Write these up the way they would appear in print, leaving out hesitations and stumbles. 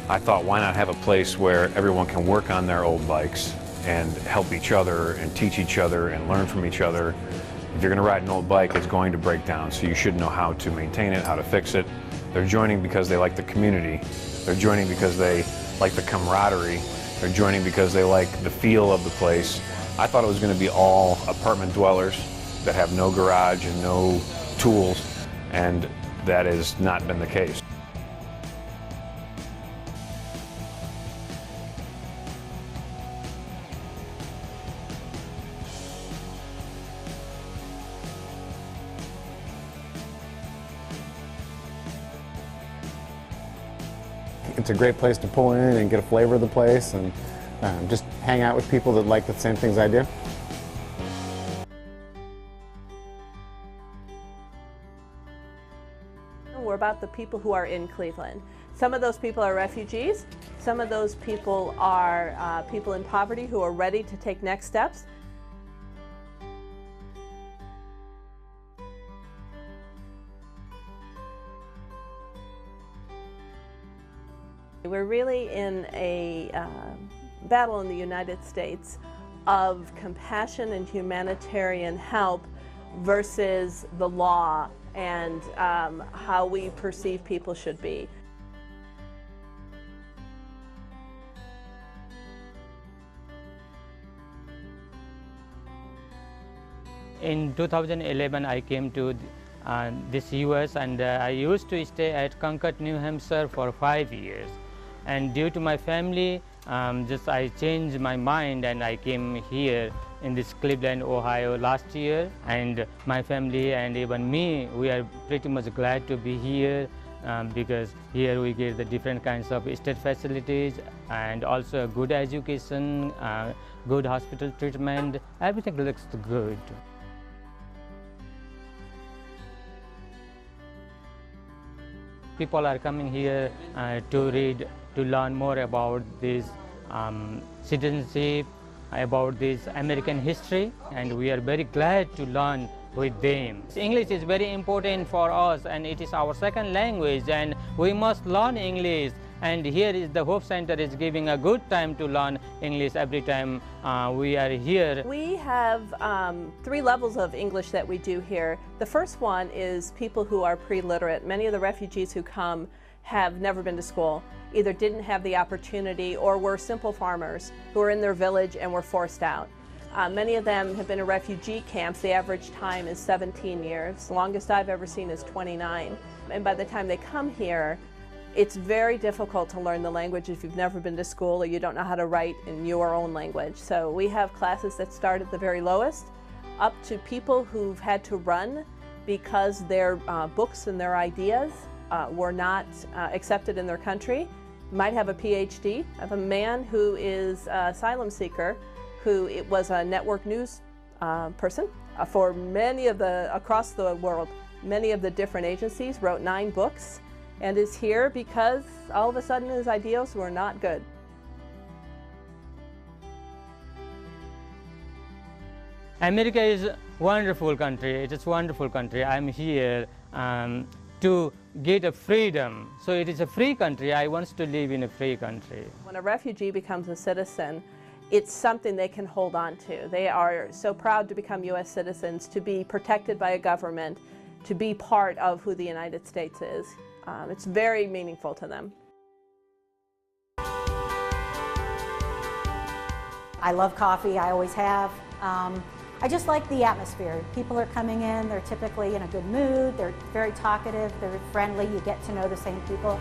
I thought, why not have a place where everyone can work on their old bikes and help each other and teach each other and learn from each other. If you're going to ride an old bike, it's going to break down, so you should know how to maintain it, how to fix it. They're joining because they like the community. They're joining because they like the camaraderie. They're joining because they like the feel of the place. I thought it was going to be all apartment dwellers that have no garage and no tools, and that has not been the case. It's a great place to pull in and get a flavor of the place and just hang out with people that like the same things I do. We're about the people who are in Cleveland. Some of those people are refugees. Some of those people are people in poverty who are ready to take next steps. We're really in a battle in the United States of compassion and humanitarian help versus the law and how we perceive people should be. In 2011, I came to this US, and I used to stay at Concord, New Hampshire for 5 years. And due to my family, I changed my mind and I came here in this Cleveland, Ohio last year. And my family and even me, we are pretty much glad to be here because here we get the different kinds of state facilities and also a good education, good hospital treatment. Everything looks good. People are coming here to read, to learn more about this citizenship, about this American history, and we are very glad to learn with them. English is very important for us, and it is our second language, and we must learn English. And here is the Hope Center is giving a good time to learn English every time we are here. We have 3 levels of English that we do here. The first one is people who are pre-literate. Many of the refugees who come have never been to school, either didn't have the opportunity or were simple farmers who are in their village and were forced out. Many of them have been in refugee camps. The average time is 17 years. The longest I've ever seen is 29. And by the time they come here, it's very difficult to learn the language if you've never been to school or you don't know how to write in your own language. So we have classes that start at the very lowest, up to people who've had to run because their books and their ideas were not accepted in their country. Might have a PhD. I have a man who is an asylum seeker who was a network news person for many of across the world, many of the different agencies, wrote 9 books, and is here because all of a sudden his ideas were not good. America is a wonderful country. It is a wonderful country. I'm here to get a freedom. So it is a free country. I want to live in a free country. When a refugee becomes a citizen, it's something they can hold on to. They are so proud to become U.S. citizens, to be protected by a government, to be part of who the United States is. It's very meaningful to them. I love coffee, I always have. I just like the atmosphere. People are coming in, they're typically in a good mood, they're very talkative, they're friendly, you get to know the same people.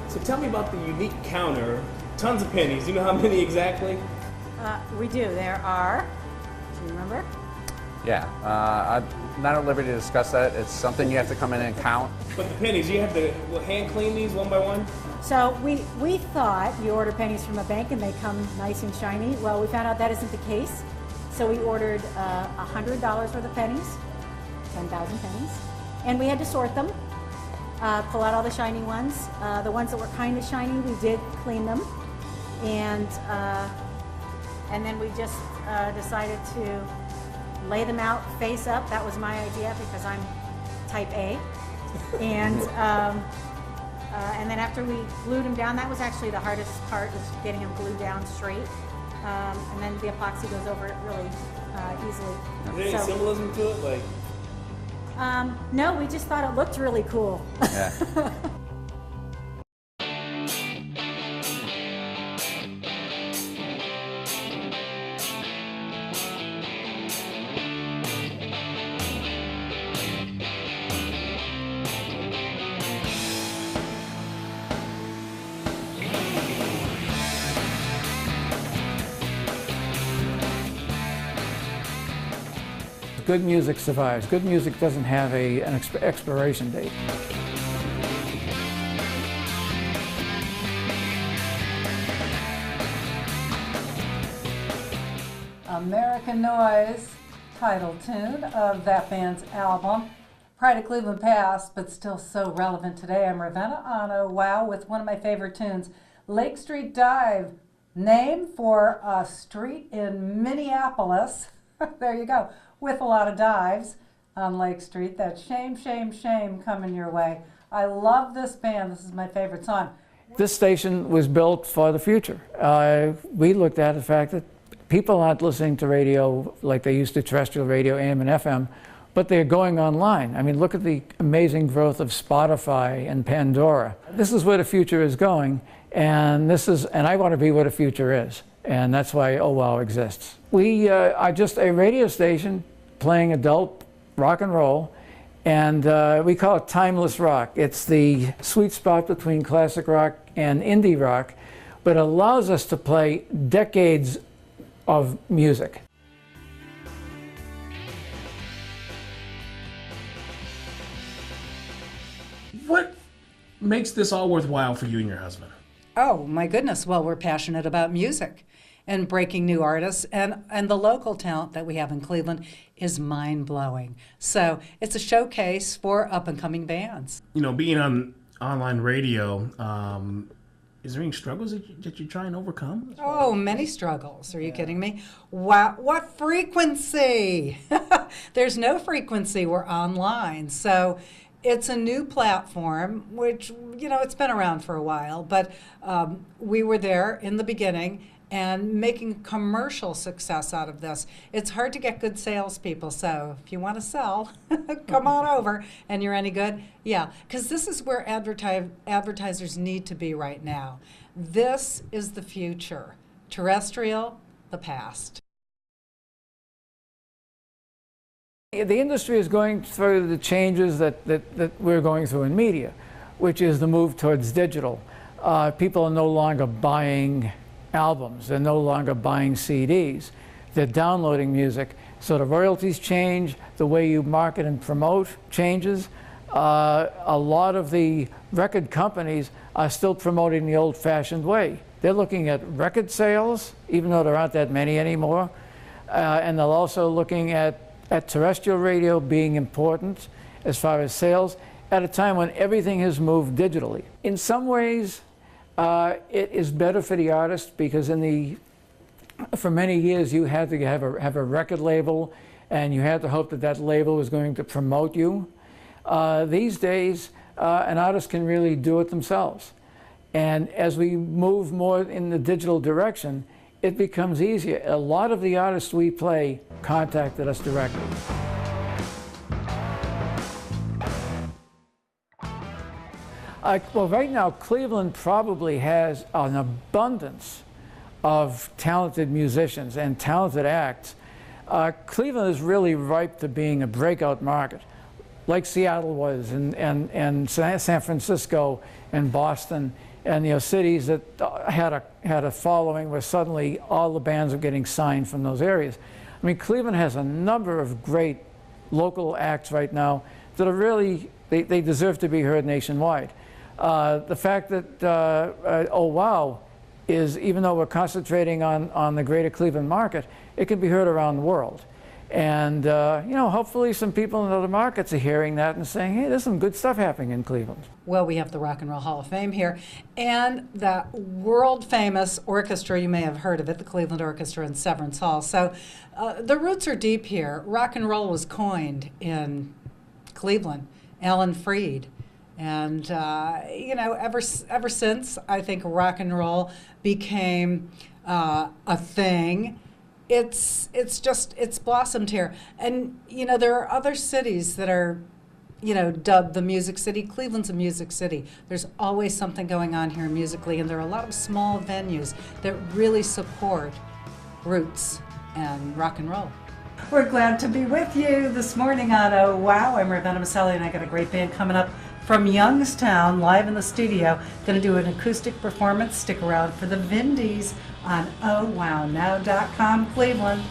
So tell me about the unique counter. Tons of pennies. Do you know how many exactly? We do. There are, do you remember? Yeah, I'm not at liberty to discuss that. It's something you have to come in and count. But the pennies, you have to hand clean these one by one? So we thought you order pennies from a bank and they come nice and shiny. Well, we found out that isn't the case. So we ordered $100 worth of pennies, 10,000 pennies, and we had to sort them, pull out all the shiny ones. The ones that were kind of shiny, we did clean them, and then we just decided to lay them out face up. That was my idea because I'm type A. And And then after we glued them down, that was actually the hardest part, was getting them glued down straight. And then the epoxy goes over it really easily. Is there any symbolism to it? Like, no, we just thought it looked really cool. Yeah. Good music survives. Good music doesn't have an expiration date. American Noise, title tune of that band's album. Pride of Cleveland past, but still so relevant today. I'm Ravenna Anno, wow, with one of my favorite tunes, Lake Street Dive, name for a street in Minneapolis. There you go, with a lot of dives on Lake Street. That shame, shame, shame coming your way. I love this band. This is my favorite song. This station was built for the future. We looked at the fact that people aren't listening to radio like they used to terrestrial radio, AM and FM, but they're going online. I mean, look at the amazing growth of Spotify and Pandora. This is where the future is going, and I want to be where the future is. And that's why Oh Wow exists. We are just a radio station playing adult rock and roll, and we call it timeless rock. It's the sweet spot between classic rock and indie rock, but it allows us to play decades of music. what makes this all worthwhile for you and your husband? Oh, my goodness. Well, we're passionate about music and breaking new artists, and the local talent that we have in Cleveland is mind-blowing. So it's a showcase for up-and-coming bands. You know, being on online radio, is there any struggles that you try and overcome? Oh, many struggles. Are you kidding me? Wow, what frequency? There's no frequency. We're online. So it's a new platform, which, you know, it's been around for a while, but we were there in the beginning and making commercial success out of this. It's hard to get good salespeople, so if you want to sell, come on over, and you're any good, yeah, because this is where advertisers need to be right now. This is the future. Terrestrial, the past. The industry is going through the changes that we're going through in media, which is the move towards digital. People are no longer buying albums. They're no longer buying CDs. They're downloading music. So the royalties change, the way you market and promote changes. A lot of the record companies are still promoting the old-fashioned way. They're looking at record sales, even though there aren't that many anymore. And they're also looking at terrestrial radio being important as far as sales at a time when everything has moved digitally. In some ways, it is better for the artist because for many years you had to have a record label and you had to hope that that label was going to promote you. These days, an artist can really do it themselves. And as we move more in the digital direction, it becomes easier. A lot of the artists we play contacted us directly. Well, right now, Cleveland probably has an abundance of talented musicians and talented acts. Cleveland is really ripe to being a breakout market, like Seattle was, and San Francisco and Boston, and cities that had a following where suddenly all the bands are getting signed from those areas. I mean, Cleveland has a number of great local acts right now that are really, they deserve to be heard nationwide. The fact that Oh Wow is, even though we're concentrating on the greater Cleveland market, it can be heard around the world. And hopefully some people in other markets are hearing that and saying, hey, there's some good stuff happening in Cleveland. Well, we have the Rock and Roll Hall of Fame here, and the world-famous orchestra, you may have heard of it, the Cleveland Orchestra in Severance Hall. So the roots are deep here. Rock and roll was coined in Cleveland. Alan Freed And you know, ever since I think rock and roll became a thing, it's blossomed here. And you know, there are other cities that are, you know, dubbed the Music City. Cleveland's a music city. There's always something going on here musically, and there are a lot of small venues that really support roots and rock and roll. We're glad to be with you this morning on Oh Wow. I'm Ravenna Maselli, and I got a great band coming up from Youngstown, live in the studio. Going to do an acoustic performance. Stick around for the Vindies on ohwownow.com, Cleveland.